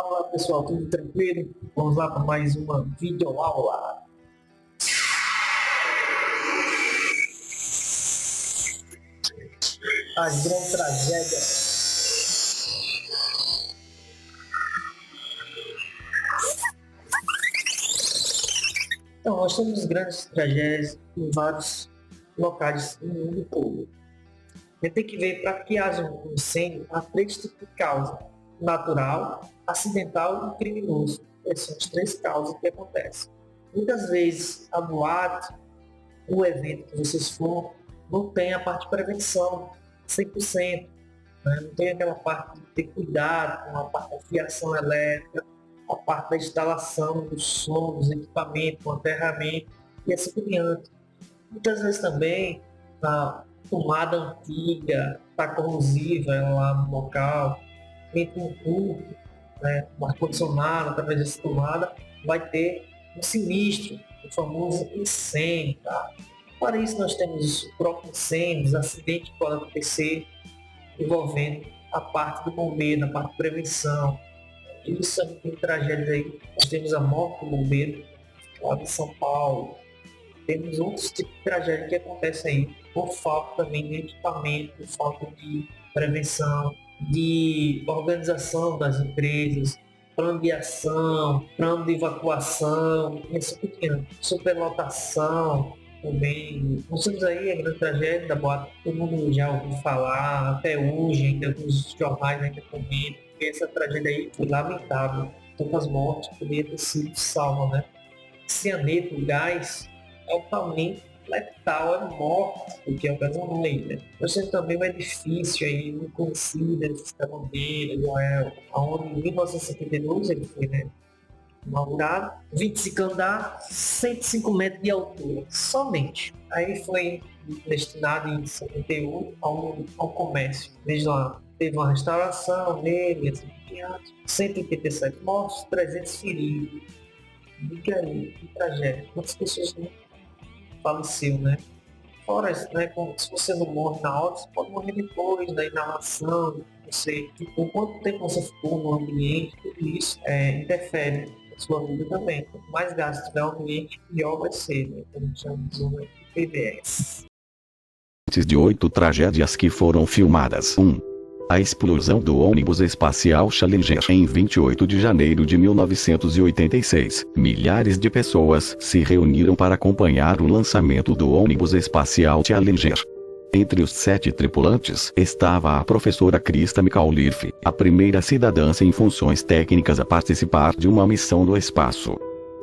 Fala pessoal, tudo tranquilo? Vamos lá para mais uma videoaula. As grandes tragédias. Então, nós temos grandes tragédias em vários locais no mundo todo. A gente tem que ver para que haja um incêndio, há três tipos de causa: natural, acidental e criminoso. Essas são as três causas que acontecem. Muitas vezes a boate, o evento que vocês for, não tem a parte de prevenção 100%. Né? Não tem aquela parte de ter cuidado com a parte da fiação elétrica, a parte da instalação do som, dos equipamentos, do aterramento e assim por diante. Muitas vezes também a tomada antiga está corrosiva lá no local, entre um tubo, né, um ar-condicionado, através dessa tomada, vai ter um sinistro, o famoso incêndio. Tá? Para isso nós temos o próprio incêndio, os acidentes que podem acontecer envolvendo a parte do bombeiro, a parte de prevenção. Isso é muito tragédia aí. Nós temos a morte do bombeiro lá de São Paulo. Temos outros tipos de tragédia que acontecem aí por falta também de equipamento, por falta de prevenção, de organização das empresas, plano de ação, plano de evacuação, e assim por diante. Superlotação também. Nós temos aí a grande tragédia da boate, todo mundo já ouviu falar, até hoje, ainda alguns jornais ainda comentam, que essa tragédia aí foi lamentável. Tantas mortes poderiam ter sido salvas, né? Cianeto, gás, altamente letal, é morte, porque é o gasolina aí, né? Nós temos também um edifício aí, muito conhecido, edifício da Bandeira, Joel, onde em 1972 ele foi, né, inaugurado, 25 andares, 105 metros de altura, somente. Aí foi destinado em 78 ao comércio. Desde lá, teve uma restauração nele, assim por diante, 187 mortos, 300 feridos. Diga aí, que tragédia. Quantas pessoas não faleceu, né? Fora isso, né? Se você não morre na hora, você pode morrer depois da inalação, você, por quanto tempo você ficou no ambiente, tudo isso interfere na sua vida também. Quanto mais gasto tiver o ambiente, pior vai ser, né? Como chamamos de PBS. De 8 tragédias que foram filmadas. 1. A explosão do ônibus espacial Challenger em 28 de janeiro de 1986. Milhares de pessoas se reuniram para acompanhar o lançamento do ônibus espacial Challenger. Entre os 7 tripulantes estava a professora Krista McAuliffe, a primeira cidadã sem funções técnicas a participar de uma missão no espaço.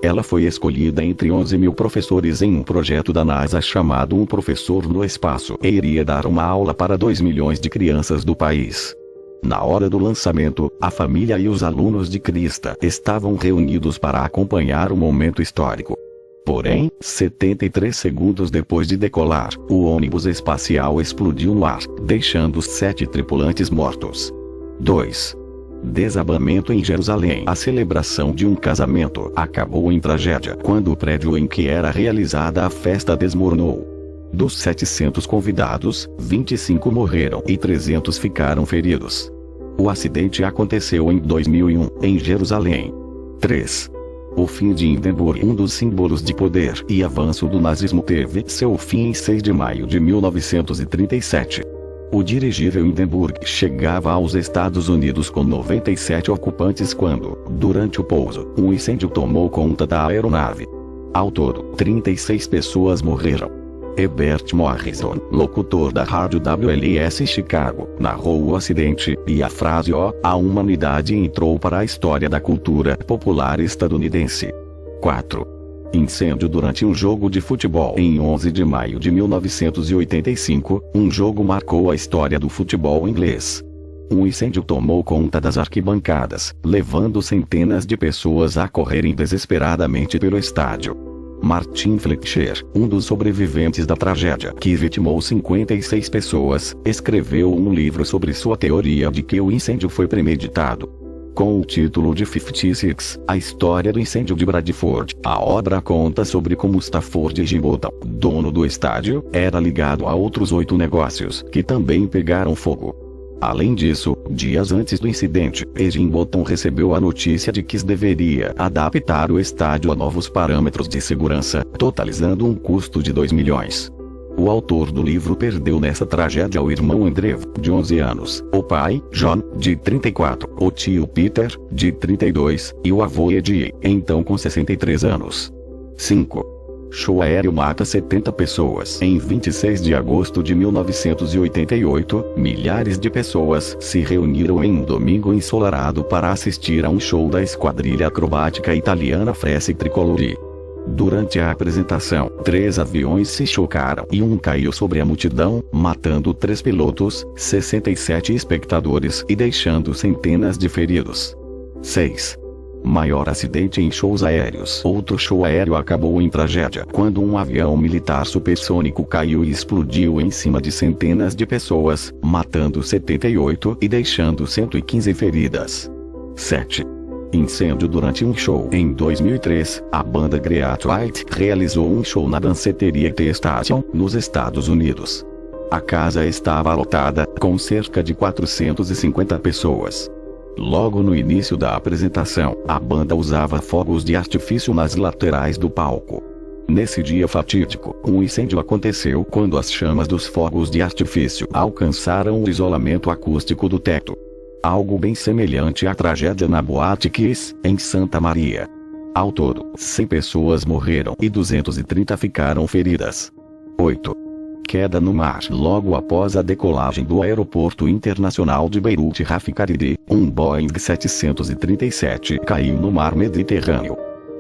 Ela foi escolhida entre 11 mil professores em um projeto da NASA chamado Um Professor no Espaço e iria dar uma aula para 2 milhões de crianças do país. Na hora do lançamento, a família e os alunos de Krista estavam reunidos para acompanhar o momento histórico. Porém, 73 segundos depois de decolar, o ônibus espacial explodiu no ar, deixando os 7 tripulantes mortos. 2. Desabamento em Jerusalém. A celebração de um casamento acabou em tragédia quando o prédio em que era realizada a festa desmoronou. Dos 700 convidados, 25 morreram e 300 ficaram feridos. O acidente aconteceu em 2001, em Jerusalém. 3. O fim de Hindenburg, um dos símbolos de poder e avanço do nazismo, teve seu fim em 6 de maio de 1937. O dirigível Hindenburg chegava aos Estados Unidos com 97 ocupantes quando, durante o pouso, um incêndio tomou conta da aeronave. Ao todo, 36 pessoas morreram. Herbert Morrison, locutor da rádio WLS Chicago, narrou o acidente, e a frase a humanidade entrou para a história da cultura popular estadunidense. 4. Incêndio durante um jogo de futebol. Em 11 de maio de 1985, um jogo marcou a história do futebol inglês. Um incêndio tomou conta das arquibancadas, levando centenas de pessoas a correrem desesperadamente pelo estádio. Martin Fletcher, um dos sobreviventes da tragédia que vitimou 56 pessoas, escreveu um livro sobre sua teoria de que o incêndio foi premeditado. Com o título de 56, A História do Incêndio de Bradford, a obra conta sobre como Stafford Gimbleton, dono do estádio, era ligado a outros 8 negócios que também pegaram fogo. Além disso, dias antes do incidente, Edinburgh recebeu a notícia de que deveria adaptar o estádio a novos parâmetros de segurança, totalizando um custo de 2 milhões. O autor do livro perdeu nessa tragédia o irmão Andrew, de 11 anos, o pai, John, de 34, o tio Peter, de 32, e o avô Eddie, então com 63 anos. 5. Show aéreo mata 70 pessoas. Em 26 de agosto de 1988, milhares de pessoas se reuniram em um domingo ensolarado para assistir a um show da esquadrilha acrobática italiana Frecce Tricolori. Durante a apresentação, 3 aviões se chocaram e um caiu sobre a multidão, matando 3 pilotos, 67 espectadores e deixando centenas de feridos. 6. Maior acidente em shows aéreos. Outro show aéreo acabou em tragédia quando um avião militar supersônico caiu e explodiu em cima de centenas de pessoas, matando 78 e deixando 115 feridas. 7. Incêndio durante um show. Em 2003, a banda Great White realizou um show na danceteria The Station, nos Estados Unidos. A casa estava lotada, com cerca de 450 pessoas. Logo no início da apresentação, a banda usava fogos de artifício nas laterais do palco. Nesse dia fatídico, um incêndio aconteceu quando as chamas dos fogos de artifício alcançaram o isolamento acústico do teto. Algo bem semelhante à tragédia na Boate Kiss, em Santa Maria. Ao todo, 100 pessoas morreram e 230 ficaram feridas. 8. Queda no mar. Logo após a decolagem do Aeroporto Internacional de Beirute Rafik Hariri, um Boeing 737 caiu no mar Mediterrâneo.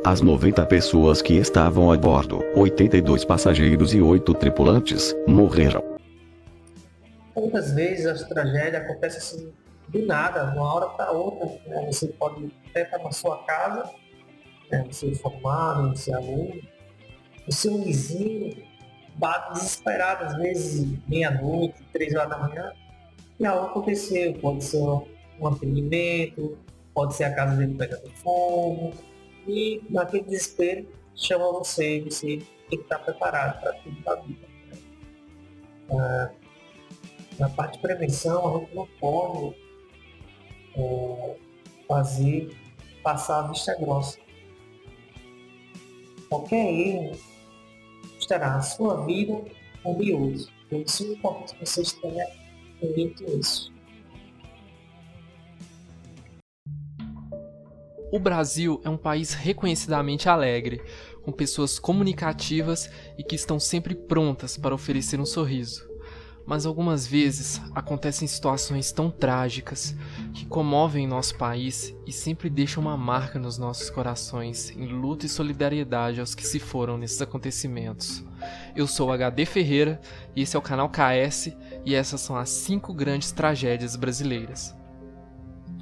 As 90 pessoas que estavam a bordo, 82 passageiros e 8 tripulantes, morreram. Muitas vezes as tragédias acontecem assim, do nada, de uma hora para outra. Né? Você pode até estar na sua casa, né? Você é formado, você é aluno, o seu vizinho bate desesperado, às vezes meia-noite, 3 horas da manhã, e algo aconteceu. Pode ser um atendimento, pode ser a casa dele pegando fogo, e naquele desespero chama você, e você tem que estar preparado para tudo da vida. Na parte de prevenção, a gente não pode passar a vista grossa. Qualquer erro estará a sua vida ou de outros. Por isso é importante que vocês tenham em mente isso. O Brasil é um país reconhecidamente alegre, com pessoas comunicativas e que estão sempre prontas para oferecer um sorriso. Mas algumas vezes acontecem situações tão trágicas que comovem nosso país e sempre deixam uma marca nos nossos corações, em luta e solidariedade aos que se foram nesses acontecimentos. Eu sou o HD Ferreira e esse é o canal KS, e essas são as 5 grandes tragédias brasileiras.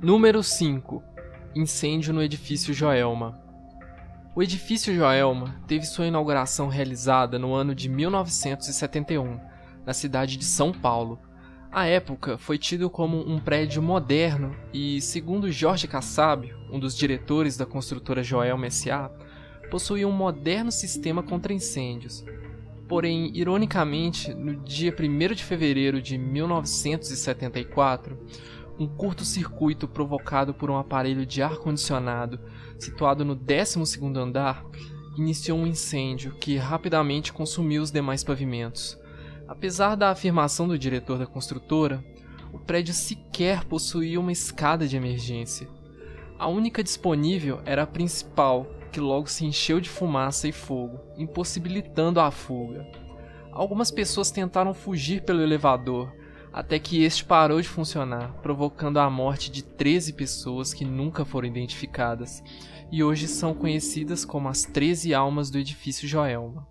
Número 5. Incêndio no edifício Joelma. O edifício Joelma teve sua inauguração realizada no ano de 1971, na cidade de São Paulo. À época, foi tido como um prédio moderno e, segundo Jorge Kassab, um dos diretores da construtora Joelma S.A., possuía um moderno sistema contra incêndios. Porém, ironicamente, no dia 1º de fevereiro de 1974, um curto-circuito provocado por um aparelho de ar-condicionado situado no 12º andar iniciou um incêndio que rapidamente consumiu os demais pavimentos. Apesar da afirmação do diretor da construtora, o prédio sequer possuía uma escada de emergência. A única disponível era a principal, que logo se encheu de fumaça e fogo, impossibilitando a fuga. Algumas pessoas tentaram fugir pelo elevador, até que este parou de funcionar, provocando a morte de 13 pessoas que nunca foram identificadas, e hoje são conhecidas como as 13 almas do edifício Joelma.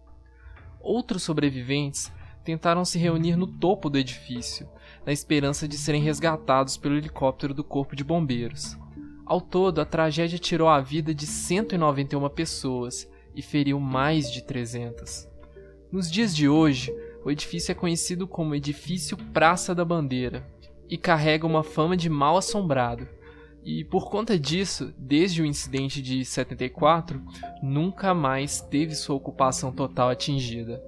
Outros sobreviventes tentaram se reunir no topo do edifício, na esperança de serem resgatados pelo helicóptero do Corpo de Bombeiros. Ao todo, a tragédia tirou a vida de 191 pessoas e feriu mais de 300. Nos dias de hoje, o edifício é conhecido como Edifício Praça da Bandeira e carrega uma fama de mal-assombrado. E por conta disso, desde o incidente de 74, nunca mais teve sua ocupação total atingida.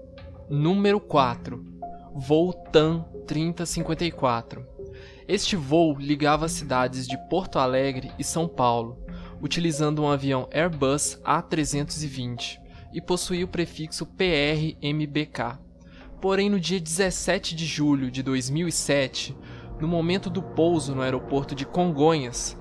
Número 4. Voo TAM 3054. Este voo ligava as cidades de Porto Alegre e São Paulo, utilizando um avião Airbus A320 e possuía o prefixo PR-MBK. Porém, no dia 17 de julho de 2007, no momento do pouso no aeroporto de Congonhas,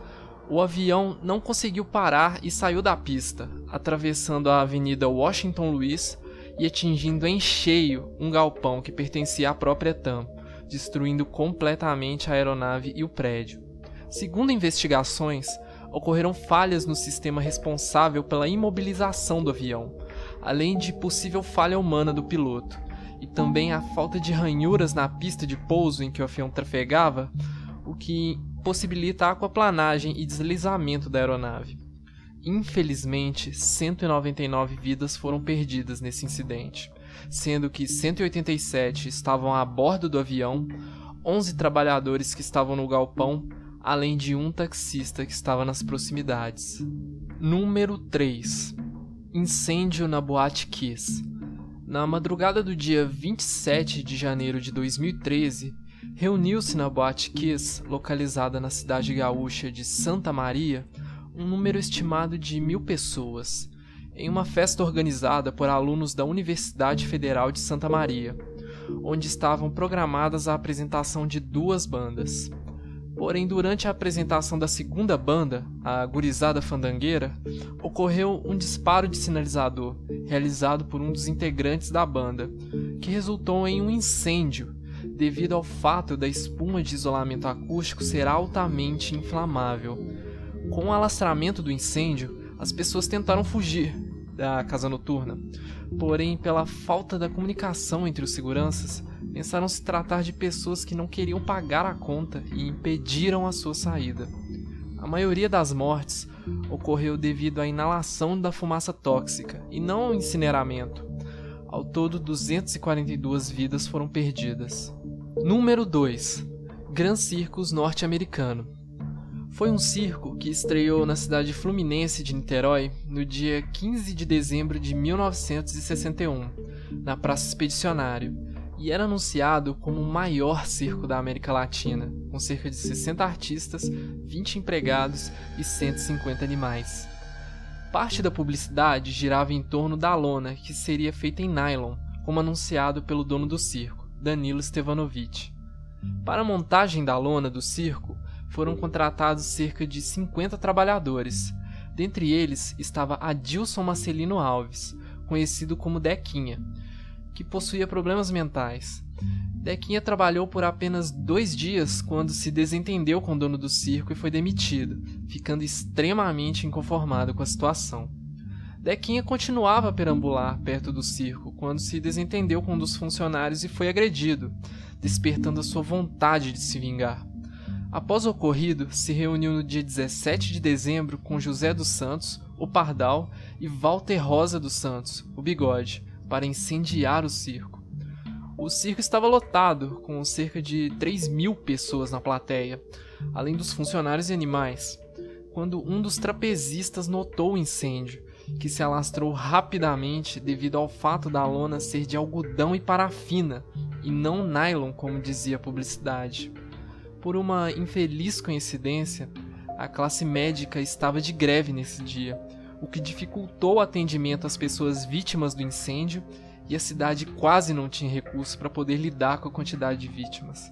o avião não conseguiu parar e saiu da pista, atravessando a Avenida Washington Luiz e atingindo em cheio um galpão que pertencia à própria TAM, destruindo completamente a aeronave e o prédio. Segundo investigações, ocorreram falhas no sistema responsável pela imobilização do avião, além de possível falha humana do piloto, e também a falta de ranhuras na pista de pouso em que o avião trafegava, o que possibilita a aquaplanagem e deslizamento da aeronave. Infelizmente, 199 vidas foram perdidas nesse incidente, sendo que 187 estavam a bordo do avião, 11 trabalhadores que estavam no galpão, além de um taxista que estava nas proximidades. Número 3. Incêndio na Boate Kiss. Na madrugada do dia 27 de janeiro de 2013, reuniu-se na Boate Kiss, localizada na cidade gaúcha de Santa Maria, um número estimado de 1.000 pessoas, em uma festa organizada por alunos da Universidade Federal de Santa Maria, onde estavam programadas a apresentação de 2 bandas. Porém, durante a apresentação da segunda banda, a Gurizada Fandangueira, ocorreu um disparo de sinalizador, realizado por um dos integrantes da banda, que resultou em um incêndio, devido ao fato da espuma de isolamento acústico ser altamente inflamável. Com o alastramento do incêndio, as pessoas tentaram fugir da casa noturna, porém, pela falta da comunicação entre os seguranças, pensaram se tratar de pessoas que não queriam pagar a conta e impediram a sua saída. A maioria das mortes ocorreu devido à inalação da fumaça tóxica e não ao incineramento. Ao todo, 242 vidas foram perdidas. Número 2. Gran Circus norte-americano. Foi um circo que estreou na cidade fluminense de Niterói no dia 15 de dezembro de 1961, na Praça Expedicionário, e era anunciado como o maior circo da América Latina, com cerca de 60 artistas, 20 empregados e 150 animais. Parte da publicidade girava em torno da lona, que seria feita em nylon, como anunciado pelo dono do circo, Danilo Stevanovic. Para a montagem da lona do circo, foram contratados cerca de 50 trabalhadores. Dentre eles estava Adilson Marcelino Alves, conhecido como Dequinha, que possuía problemas mentais. Dequinha trabalhou por apenas 2 dias quando se desentendeu com o dono do circo e foi demitido, ficando extremamente inconformado com a situação. Dequinha continuava a perambular perto do circo quando se desentendeu com um dos funcionários e foi agredido, despertando a sua vontade de se vingar. Após o ocorrido, se reuniu no dia 17 de dezembro com José dos Santos, o Pardal, e Walter Rosa dos Santos, o Bigode, para incendiar o circo. O circo estava lotado, com cerca de 3.000 pessoas na plateia, além dos funcionários e animais, quando um dos trapezistas notou o incêndio, que se alastrou rapidamente devido ao fato da lona ser de algodão e parafina, e não nylon, como dizia a publicidade. Por uma infeliz coincidência, a classe médica estava de greve nesse dia, o que dificultou o atendimento às pessoas vítimas do incêndio, e a cidade quase não tinha recursos para poder lidar com a quantidade de vítimas.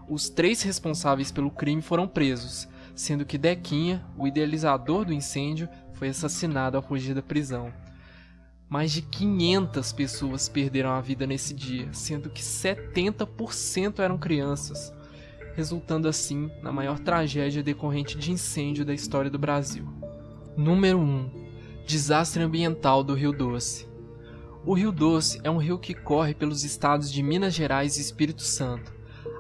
Os 3 responsáveis pelo crime foram presos, sendo que Dequinha, o idealizador do incêndio, foi assassinado ao fugir da prisão. Mais de 500 pessoas perderam a vida nesse dia, sendo que 70% eram crianças, resultando assim na maior tragédia decorrente de incêndio da história do Brasil. Número 1. Desastre ambiental do Rio Doce. O Rio Doce é um rio que corre pelos estados de Minas Gerais e Espírito Santo,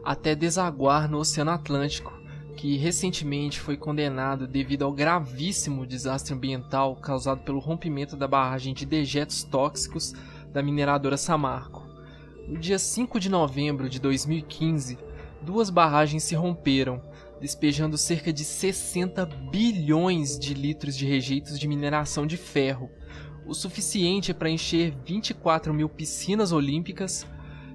até desaguar no Oceano Atlântico, que recentemente foi condenado devido ao gravíssimo desastre ambiental causado pelo rompimento da barragem de dejetos tóxicos da mineradora Samarco. No dia 5 de novembro de 2015, 2 barragens se romperam, despejando cerca de 60 bilhões de litros de rejeitos de mineração de ferro, o suficiente para encher 24.000 piscinas olímpicas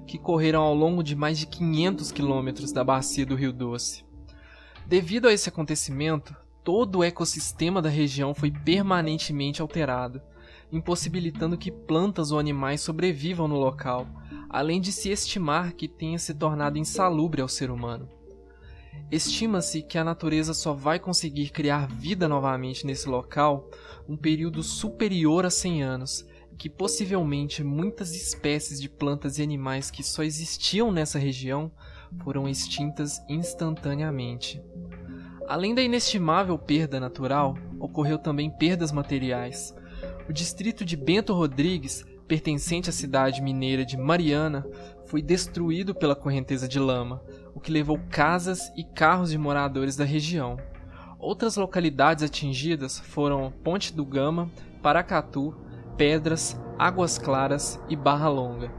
que correram ao longo de mais de 500 quilômetros da bacia do Rio Doce. Devido a esse acontecimento, todo o ecossistema da região foi permanentemente alterado, impossibilitando que plantas ou animais sobrevivam no local, além de se estimar que tenha se tornado insalubre ao ser humano. Estima-se que a natureza só vai conseguir criar vida novamente nesse local um período superior a 100 anos, que possivelmente muitas espécies de plantas e animais que só existiam nessa região foram extintas instantaneamente. Além da inestimável perda natural, ocorreu também perdas materiais. O distrito de Bento Rodrigues, pertencente à cidade mineira de Mariana, foi destruído pela correnteza de lama, o que levou casas e carros de moradores da região. Outras localidades atingidas foram Ponte do Gama, Paracatu, Pedras, Águas Claras e Barra Longa.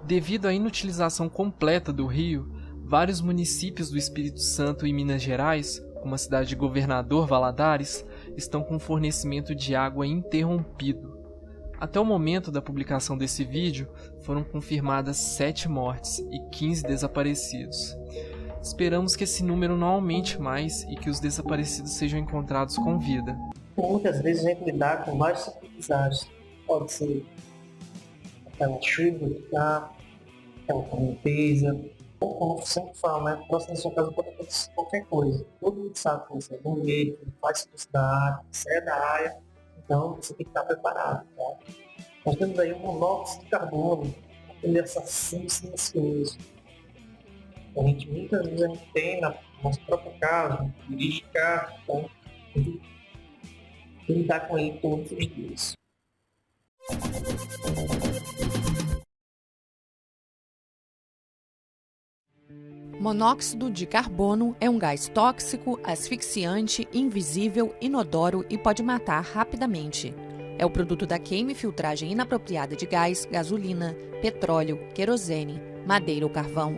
Devido à inutilização completa do rio, vários municípios do Espírito Santo e Minas Gerais, como a cidade de Governador Valadares, estão com fornecimento de água interrompido. Até o momento da publicação desse vídeo, foram confirmadas 7 mortes e 15 desaparecidos. Esperamos que esse número não aumente mais e que os desaparecidos sejam encontrados com vida. Muitas vezes a gente lidar com vários desastres. Pode ser aquela chuva que dá, aquela correnteza, ou como sempre fala, né? Próximo da sua casa pode acontecer qualquer coisa. Todo mundo sabe que você é bombeiro, que faz serviço da área, que sai da área, então você tem que estar preparado. Tá? Nós temos aí um monóxido de carbono, aquele assassino silencioso. Muitas vezes a gente tem na nossa própria casa, dirige carro, então a gente tem que lidar com ele todos os dias. Monóxido de carbono é um gás tóxico, asfixiante, invisível, inodoro e pode matar rapidamente. É o produto da queima e filtragem inapropriada de gás, gasolina, petróleo, querosene, madeira ou carvão.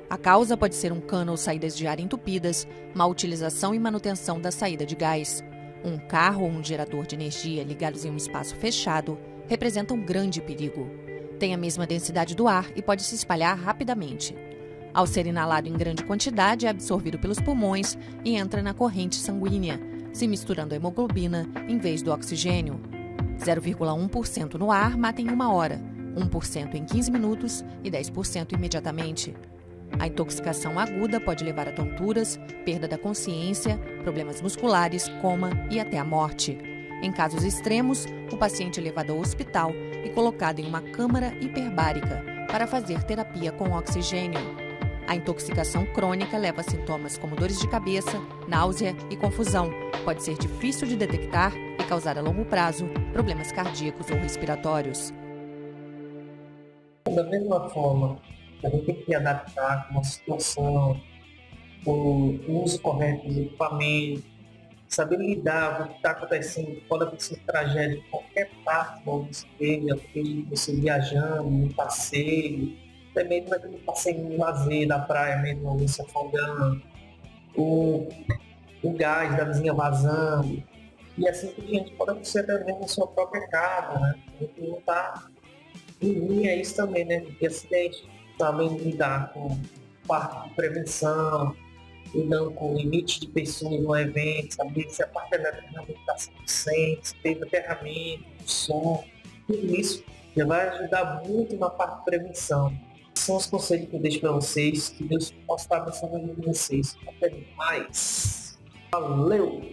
A causa pode ser um cano ou saídas de ar entupidas, má utilização e manutenção da saída de gás. Um carro ou um gerador de energia ligados em um espaço fechado representa um grande perigo. Tem a mesma densidade do ar e pode se espalhar rapidamente. Ao ser inalado em grande quantidade, é absorvido pelos pulmões e entra na corrente sanguínea, se misturando a hemoglobina em vez do oxigênio. 0,1% no ar mata em 1 hora, 1% em 15 minutos e 10% imediatamente. A intoxicação aguda pode levar a tonturas, perda da consciência, problemas musculares, coma e até a morte. Em casos extremos, o paciente é levado ao hospital e colocado em uma câmara hiperbárica para fazer terapia com oxigênio. A intoxicação crônica leva a sintomas como dores de cabeça, náusea e confusão. Pode ser difícil de detectar e causar a longo prazo problemas cardíacos ou respiratórios. Da mesma forma, a gente tem que adaptar com uma situação, com o uso correto dos equipamentos, saber lidar com o que está acontecendo, pode acontecer tragédia em qualquer parte do mundo, seja você viajando, um passeio, até mesmo naquele passeio de lazer da praia mesmo, alguém se afogando, o gás da vizinha vazando, e assim por diante, pode acontecer até mesmo na sua própria casa, né? A gente não está imune a isso também, né? De acidente, sabendo lidar com parte de prevenção, lidando com o limite de pessoas no evento, saber se a parte elétrica realmente está 100%, se teve aterramento, som, tudo isso já vai ajudar muito na parte de prevenção. São os conselhos que eu deixo para vocês, que Deus possa estar abençoando vocês. Até mais. Valeu!